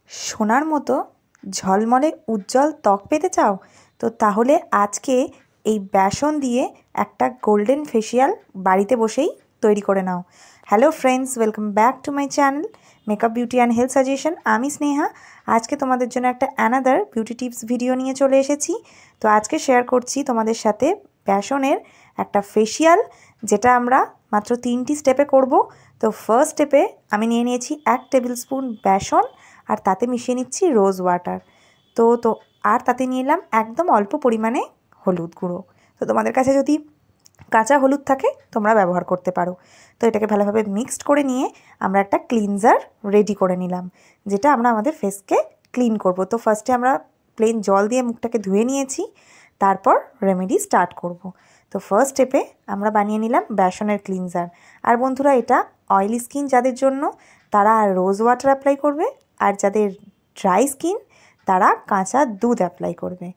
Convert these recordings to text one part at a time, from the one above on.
সোনার মতো ঝলমলে উজ্জ্বল ত্বক পেতে চাও? তো তাহলে আজকে এই বেসন দিয়ে একটা গোল্ডেন ফেসিয়াল বাড়িতে বসেই তৈরি করে নাও। Hello friends, welcome back to my channel makeup beauty and health suggestion. আমি স্নেহা। আজকে তোমাদের জন্য একটা অ্যানাদার বিউটি টিপস ভিডিও নিয়ে চলে এসেছি। তো আজকে শেয়ার করছি তোমাদের সাথে বেসনের একটা ফেসিয়াল, যেটা আমরা মাত্র 3টি স্টেপে করব। তো ফার্স্ট স্টেপে আমি নিয়ে নিয়েছি 1 টেবিল স্পুন বেসন, আর তাতে মিশিয়ে নিচ্ছি রোজ ওয়াটার। তো আর তাতে নিয়ে নিলাম একদম অল্প পরিমাণে হলুদ গুঁড়ো। তো তোমাদের কাছে যদি কাঁচা হলুদ থাকে তোমরা ব্যবহার করতে পারো। তো এটাকে ভালোভাবে মিক্সড করে নিয়ে আমরা একটা ক্লিনজার রেডি করে নিলাম, যেটা আমরা আমাদের ফেসকে ক্লিন করব। তো ফার্স্টে আমরা প্লেন জল দিয়ে মুখটাকে ধুয়ে নিয়েছি, তারপর রেমেডি স্টার্ট করব। তো ফার্স্ট স্টেপে আমরা বানিয়ে নিলাম বেসনের ক্লিনজার। আর বন্ধুরা, এটা অয়েলি স্কিন যাদের জন্য তারা রোজ ওয়াটার অ্যাপ্লাই করবে, আর যাদের ড্রাই স্কিন তারা কাঁচা দুধ অ্যাপ্লাই করবে।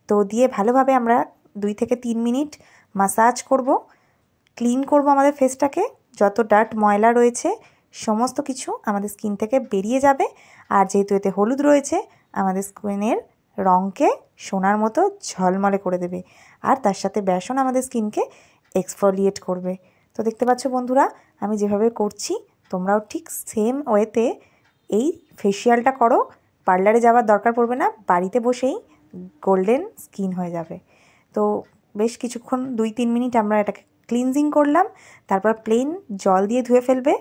তো দিয়ে ভালোভাবে আমরা 2 থেকে 3 মিনিট মাসাজ করব, ক্লিন করব আমাদের ফেসটাকে। যত ডার্ট ময়লা রয়েছে সমস্ত কিছু আমাদের স্কিন থেকে বেরিয়ে যাবে। আর যেহেতু এতে হলুদ রয়েছে, আমাদের স্কিনের রঙকে সোনার মতো ঝলমলে করে দেবে। আর তার সাথে বেসন আমাদের স্কিনকে এক্সফোলিয়েট করবে। তো দেখতে পাচ্ছ বন্ধুরা, আমি যেভাবে করছি তোমরাও ঠিক সেম ওয়েতে এই ফেসিয়ালটা করো। পার্লারে যাওয়ার দরকার পড়বে না, বাড়িতে বসেই গোল্ডেন স্কিন হয়ে যাবে। তো বেশ কিছুক্ষণ 2-3 মিনিট আমরা এটাকে ক্লিনজিং করলাম। তারপর প্লেন জল দিয়ে ধুয়ে ফেলবে,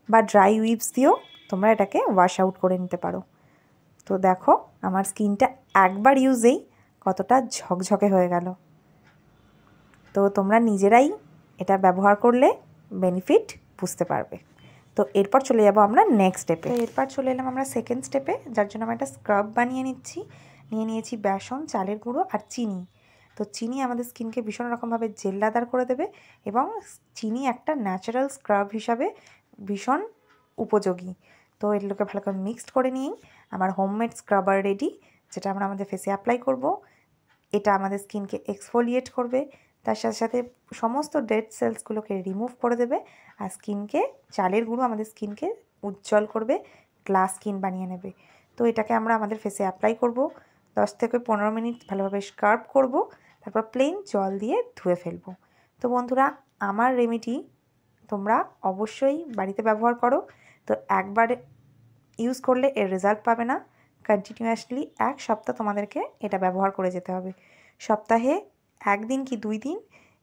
বা ড্রাই উইপস দিয়েও তোমরা এটাকে ওয়াশ আউট করে নিতে পারো। তো দেখো আমার স্কিনটা একবার ইউজেই কতটা ঝকঝকে হয়ে গেল। তো তোমরা নিজেরাই এটা ব্যবহার করলে বেনিফিট বুঝতে পারবে। তো এরপর চলে যাব আমরা নেক্সট স্টেপে। এরপর চলে এলাম আমরা সেকেন্ড স্টেপে, যার জন্য আমরা একটা স্ক্রাব বানিয়ে নিয়েছি বেসন, চালের গুঁড়ো আর চিনি। তো চিনি আমাদের স্কিনকে ভীষণ রকমভাবে জেল্লাদার করে দেবে, এবং চিনি একটা ন্যাচারাল স্ক্রাব হিসাবে ভীষণ উপযোগী। তো এগুলোকে ভালো করে মিক্সড করে নিয়েই আমার হোমমেড স্ক্রাবার রেডি, যেটা আমরা আমাদের ফেসে অ্যাপ্লাই করব। এটা আমাদের স্কিনকে এক্সফোলিয়েট করবে, তার সাথে সাথে সমস্ত ডেড সেলসগুলোকে রিমুভ করে দেবে। আর চালের গুঁড়ো আমাদের স্কিনকে উজ্জ্বল করবে, গ্লাস স্কিন বানিয়ে নেবে। তো এটাকে আমরা আমাদের ফেসে অ্যাপ্লাই করব, 10 থেকে 15 মিনিট ভালোভাবে স্ক্রাব করব, তারপর প্লেন জল দিয়ে ধুয়ে ফেলবো। তো বন্ধুরা, আমার রেমেডি তোমরা অবশ্যই বাড়িতে ব্যবহার করো। তো একবার ইউজ করলে এর রেজাল্ট পাবে না, কন্টিনিউয়াসলি 1 সপ্তাহ তোমাদেরকে এটা ব্যবহার করে যেতে হবে। সপ্তাহে 1 দিন কি 2 দিন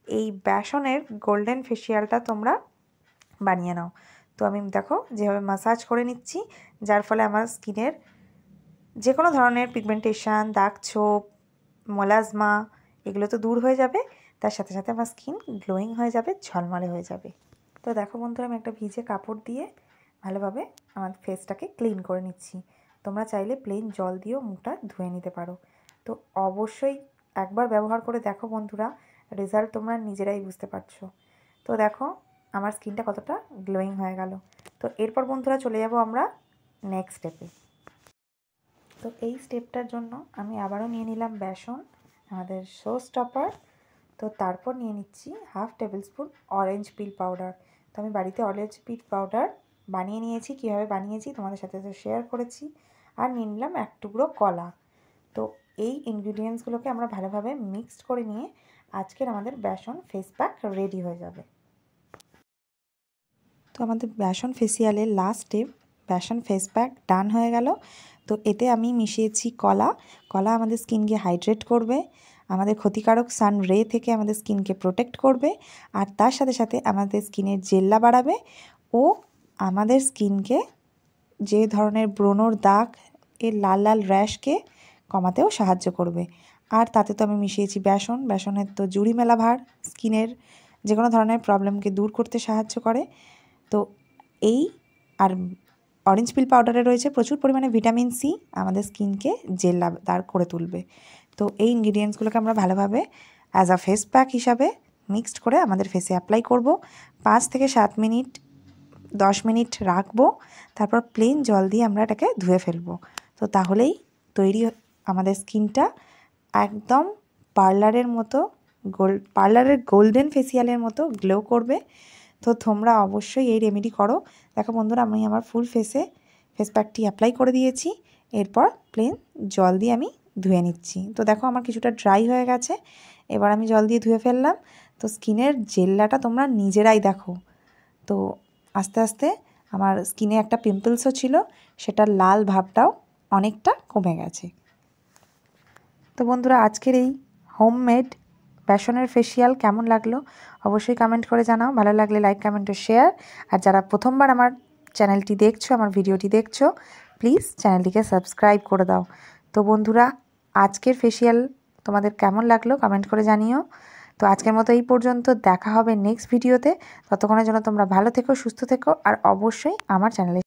এই বেসনের গোল্ডেন ফেসিয়ালটা তোমরা বানিয়ে নাও। তো আমি দেখো যেভাবে মাসাজ করে নিচ্ছি, যার ফলে আমার স্কিনের যে কোনো ধরনের পিগমেন্টেশন, দাগ ছোপ, মেলাজমা এগুলো তো দূর হয়ে যাবে। তার সাথে সাথে আমার স্কিন গ্লোয়িং হয়ে যাবে, ঝলমলে হয়ে যাবে। তো দেখো বন্ধুরা, আমি একটা ভিজে কাপড় দিয়ে ভালোভাবে আমার ফেসটাকে ক্লিন করে নিচ্ছি। তোমরা চাইলে প্লেন জল দিয়েও মুখটা ধুয়ে নিতে পারো। তো অবশ্যই একবার ব্যবহার করে দেখো বন্ধুরা, রেজাল্ট তোমরা নিজেরাই বুঝতে পারছো। তো দেখো আমার স্কিনটা কতটা গ্লোয়িং হয়ে গেল। তো এরপর বন্ধুরা চলে যাব আমরা নেক্সট স্টেপে। তো এই স্টেপটার জন্য আমি আবারও নিয়ে নিলাম বেসন, আমাদের শো স্টপার। তো তারপর নিয়ে নিচ্ছি 1/2 টেবিল স্পুন অরেঞ্জ পিল পাউডার। তো আমি বাড়িতে অরেঞ্জ পিল পাউডার বানিয়ে নিয়েছি, কীভাবে বানিয়েছি তোমাদের সাথে শেয়ার করেছি। আর নিয়ে নিলাম 1 টুকরো কলা। তো এই ইনগ্রিডিয়েন্টসগুলোকে আমরা ভালোভাবে মিক্সড করে নিয়ে আজকের আমাদের বেসন ফেস প্যাক রেডি হয়ে যাবে। তো আমাদের বেসন ফেসিয়ালের লাস্ট স্টেপ বেসন ফেস প্যাক ডান হয়ে গেল। তো এতে আমি মিশিয়েছি কলা। কলা আমাদের স্কিনকে হাইড্রেট করবে, আমাদের ক্ষতিকারক সান রে থেকে আমাদের স্কিনকে প্রোটেক্ট করবে, আর তার সাথে সাথে আমাদের স্কিনের জেল্লা বাড়াবে, ও আমাদের স্কিনকে যে ধরনের ব্রণর দাগ, এর লাল লাল র্যাশকে কমাতেও সাহায্য করবে। আর তাতে তো আমি মিশিয়েছি বেসনের তো জুড়ি মেলা ভার, স্কিনের যে কোনো ধরনের প্রবলেমকে দূর করতে সাহায্য করে। তো এই আর অরেঞ্জ পিল পাউডারে রয়েছে প্রচুর পরিমাণে ভিটামিন সি, আমাদের স্কিনকে জেল্লাদার করে তুলবে। তো এই ইনগ্রিডিয়েন্টসগুলোকে আমরা ভালোভাবে অ্যাজ আ ফেস প্যাক হিসাবে মিক্সড করে আমাদের ফেসে অ্যাপ্লাই করব। 5 থেকে 7 মিনিট 10 মিনিট রাখবো, তারপর প্লেন জল দিয়ে আমরা এটাকে ধুয়ে ফেলবো। তো তাহলেই তৈরি আমাদের স্কিনটা একদম পার্লারের গোল্ডেন ফেসিয়ালের মতো গ্লো করবে। তো তোমরা অবশ্যই এই রেমেডি করো। দেখো বন্ধুরা, আমি আমার ফুল ফেস প্যাকটি অ্যাপ্লাই করে দিয়েছি। এরপর প্লেন জল দিয়ে আমি ধুয়ে নিচ্ছি। তো দেখো আমার কিছুটা ড্রাই হয়ে গেছে, এবার আমি জল দিয়ে ধুয়ে ফেললাম। তো স্কিনের জেল্লাটা তোমরা নিজেরাই দেখো। তো আস্তে আস্তে আমার স্কিনে একটা পিম্পলসও ছিল, সেটার লাল ভাবটাও অনেকটা কমে গেছে। তো বন্ধুরা, আজকের এই হোমমেড বেসনের ফেসিয়াল কেমন লাগলো অবশ্যই কমেন্ট করে জানাও। ভালো লাগলে লাইক, কমেন্ট ও শেয়ার। আর যারা প্রথমবার আমার চ্যানেলটি দেখছো, আমার ভিডিওটি দেখছো, প্লিজ চ্যানেলটিকে সাবস্ক্রাইব করে দাও। তো বন্ধুরা, আজকের ফেসিয়াল তোমাদের কেমন লাগলো কমেন্ট করে জানিও। তো আজকের মতো এই পর্যন্ত, দেখা হবে নেক্সট ভিডিওতে। ততক্ষণের জন্য তোমরা ভালো থেকো, সুস্থ থেকো, আর অবশ্যই আমার চ্যানেলে